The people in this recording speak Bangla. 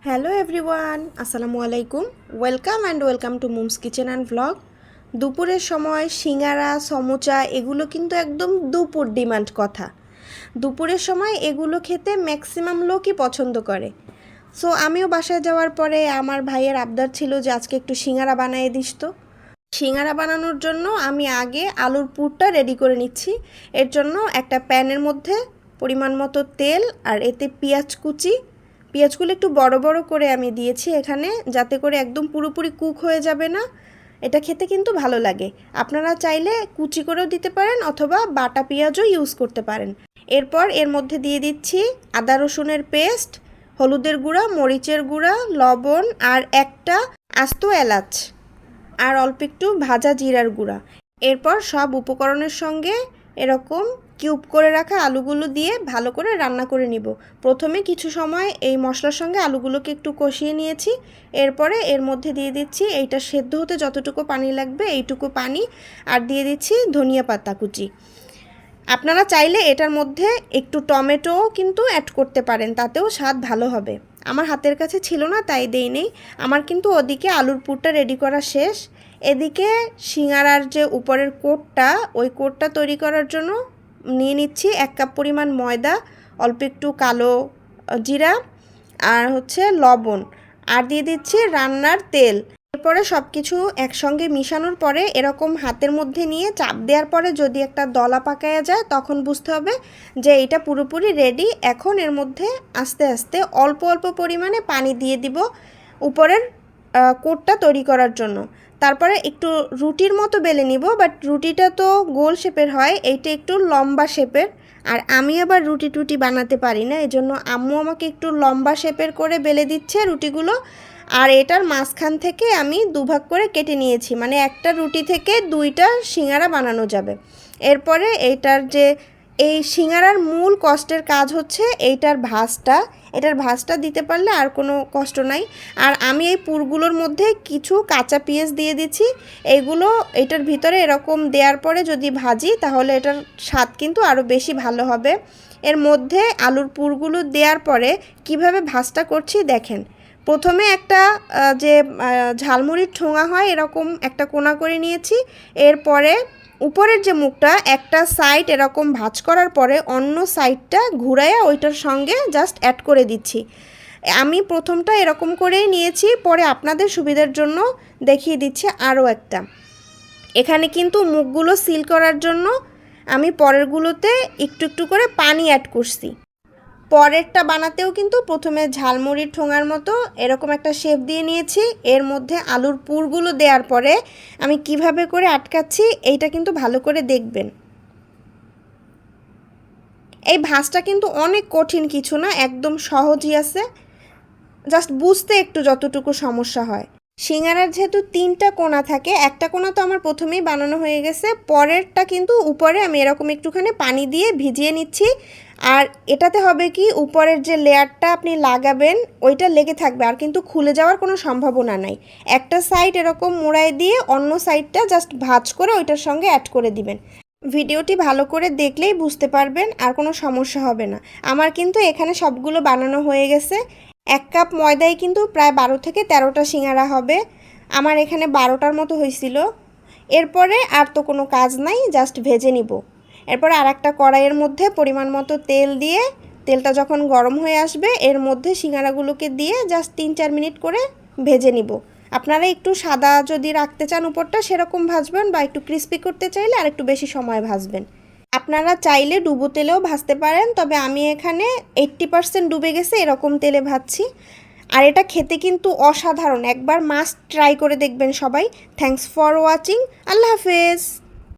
হ্যালো এভরিওয়ান, আসসালামু আলাইকুম। Welcome to মুমস kitchen and vlog. দুপুরের সময় সিঙ্গারা সমুচা এগুলো কিন্তু একদম দুপুর ডিমান্ড কথা। দুপুরের সময় এগুলো খেতে ম্যাক্সিমাম লোকই পছন্দ করে। সো আমিও বাসায় যাওয়ার পরে আমার ভাইয়ের আবদার ছিল যে আজকে একটু সিঙ্গারা বানিয়ে দিস। তো সিঙ্গারা বানানোর জন্য আমি আগে আলুর পুরটা রেডি করে নিচ্ছি। এর জন্য একটা প্যানের মধ্যে পরিমাণ মতো তেল আর এতে পেঁয়াজগুলো একটু বড় বড় করে আমি দিয়েছি এখানে, যাতে করে একদম পুরোপুরি কুক হয়ে যাবে না। এটা খেতে কিন্তু ভালো লাগে। আপনারা চাইলে কুচি করেও দিতে পারেন অথবা বাটা পেঁয়াজও ইউজ করতে পারেন। এরপর এর মধ্যে দিয়ে দিচ্ছি আদা রসুনের পেস্ট, হলুদের গুঁড়া, মরিচের গুঁড়া, লবণ আর একটা আস্ত এলাচ আর অল্প একটু ভাজা জিরার গুঁড়া। এরপর সব উপকরণের সঙ্গে এরকম কিউব করে রাখা আলুগুলো দিয়ে ভালো করে রান্না করে নিব। প্রথমে কিছু সময় এই মশলার সঙ্গে আলুগুলোকে একটু কষিয়ে নিয়েছি। এরপরে এর মধ্যে দিয়ে দিচ্ছি এইটা সেদ্ধ হতে যতটুকু পানি লাগবে এইটুকু পানি, আর দিয়ে দিচ্ছি ধনিয়া পাতা কুচি। আপনারা চাইলে এটার মধ্যে একটু টমেটোও কিন্তু অ্যাড করতে পারেন, তাতেও স্বাদ ভালো হবে। আমার হাতের কাছে ছিল না তাই দেইনি। আমার কিন্তু ওদিকে আলুর পুরটা রেডি করা শেষ। এদিকে সিঙ্গারার যে উপরের কোটটা, ওই কোটটা তৈরি করার জন্য নিয়ে নিচ্ছি 1 কাপ পরিমাণ ময়দা, অল্প একটু কালো জিরা আর লবণ, আর দিয়ে দিচ্ছি রান্নার তেল। এরপরে সব কিছু একসঙ্গে মিশানোর পরে এরকম হাতের মধ্যে নিয়ে চাপ দেওয়ার পরে যদি একটা দলা পাকায়া যায় তখন বুঝতে হবে যে এটা পুরোপুরি রেডি। এখন এর মধ্যে আস্তে আস্তে অল্প অল্প পরিমাণে পানি দিয়ে দিব উপরের কোটটা তৈরি করার জন্য। তারপরে একটু রুটির মতো বেলে নিব, বাট রুটিটা তো গোল শেপের হয়, এইটা একটু লম্বা শেপের। আর আমি আবার রুটি টুটি বানাতে পারি না, এজন্য আম্মু আমাকে একটু লম্বা শেপের করে বেলে দিচ্ছে রুটিগুলো। আর এটার মাঝখান থেকে আমি দুভাগ করে কেটে নিয়েছি, মানে একটা রুটি থেকে 2টা সিঙ্গারা বানানো যাবে। এরপরে এই সিঙ্গারার মূল কষ্টের কাজ হচ্ছে এটার ভাঁজটা দিতে পারলে আর কোনো কষ্ট নাই। আর আমি এই পুরগুলোর মধ্যে কিছু কাঁচা পেঁয়াজ দিয়ে দিচ্ছি। এটার ভিতরে এরকম দেওয়ার পরে যদি ভাজি তাহলে এটার স্বাদ কিন্তু আরও বেশি ভালো হবে। এর মধ্যে আলুর পুরগুলো দেওয়ার পরে কিভাবে ভাজটা করছি দেখেন। প্রথমে একটা ঝালমুড়ির ঠোঙা হয় এরকম একটা কোনা করে নিয়েছি। এরপরে উপরের যে মুখটা একটা সাইড এরকম ভাঁজ করার পরে অন্য সাইডটা ঘুরাইয়া ওইটার সঙ্গে জাস্ট অ্যাড করে দিচ্ছি। আমি প্রথমটা এরকম করেই নিয়েছি, পরে আপনাদের সুবিধার জন্য দেখিয়ে দিচ্ছি আরও একটা। এখানে কিন্তু মুখগুলো সিল করার জন্য আমি পরেরগুলোতে একটু একটু করে পানি অ্যাড করছি। পরেরটা বানাতেও কিন্তু প্রথমে ঝালমুড়ির ঠোঙার মতো এরকম একটা শেপ দিয়ে নিয়েছি। এর মধ্যে আলুর পুরগুলো দেওয়ার পরে আমি কিভাবে করে আটকাচ্ছি এইটা কিন্তু ভালো করে দেখবেন। এই ভাঁজটা কিন্তু অনেক কঠিন কিছু না, একদম সহজই আছে, জাস্ট বুঝতে একটু যতটুকু সমস্যা হয়। সিঙ্গারার যেহেতু 3টা কোণা থাকে, একটা কোণা তো আমার প্রথমেই বানানো হয়ে গেছে, পরেরটা কিন্তু উপরে আমি এরকম একটুখানি পানি দিয়ে ভিজিয়ে নিচ্ছি। আর এটাতে হবে কি, উপরের যে লেয়ারটা আপনি লাগাবেন ওইটা লেগে থাকবে, আর কিন্তু খুলে যাওয়ার কোনো সম্ভাবনা নাই। একটা সাইড এরকম মোড়াই দিয়ে অন্য সাইডটা জাস্ট ভাঁজ করে ওইটার সঙ্গে অ্যাড করে দিবেন। ভিডিওটি ভালো করে দেখলেই বুঝতে পারবেন, আর কোনো সমস্যা হবে না। আমার কিন্তু এখানে সবগুলো বানানো হয়ে গেছে। 1 কাপ ময়দায় কিন্তু প্রায় 12 থেকে 13টা সিঙ্গারা হবে। আমার এখানে 12টার মতো হয়েছিল। এরপরে আর তো কোনো কাজ নাই, জাস্ট ভেজে নিব। এরপরে আর একটা কড়াইয়ের মধ্যে পরিমাণ মতো তেল দিয়ে, তেলটা যখন গরম হয়ে আসবে এর মধ্যে সিঙ্গারাগুলোকে দিয়ে জাস্ট 3-4 মিনিট করে ভেজে নিব। আপনারা একটু সাদা যদি রাখতে চান উপরটা সেরকম ভাজবেন, বা একটু ক্রিস্পি করতে চাইলে আর একটু বেশি সময় ভাজবেন। আপনারা চাইলে ডুবো তেলেও ভাজতে পারেন, তবে আমি এখানে 80% ডুবে গেছে এরকম তেলে ভাজছি। আর এটা খেতে কিন্তু অসাধারণ, একবার মাস্ট ট্রাই করে দেখবেন সবাই। Thanks for watching. আল্লাহ হাফেজ।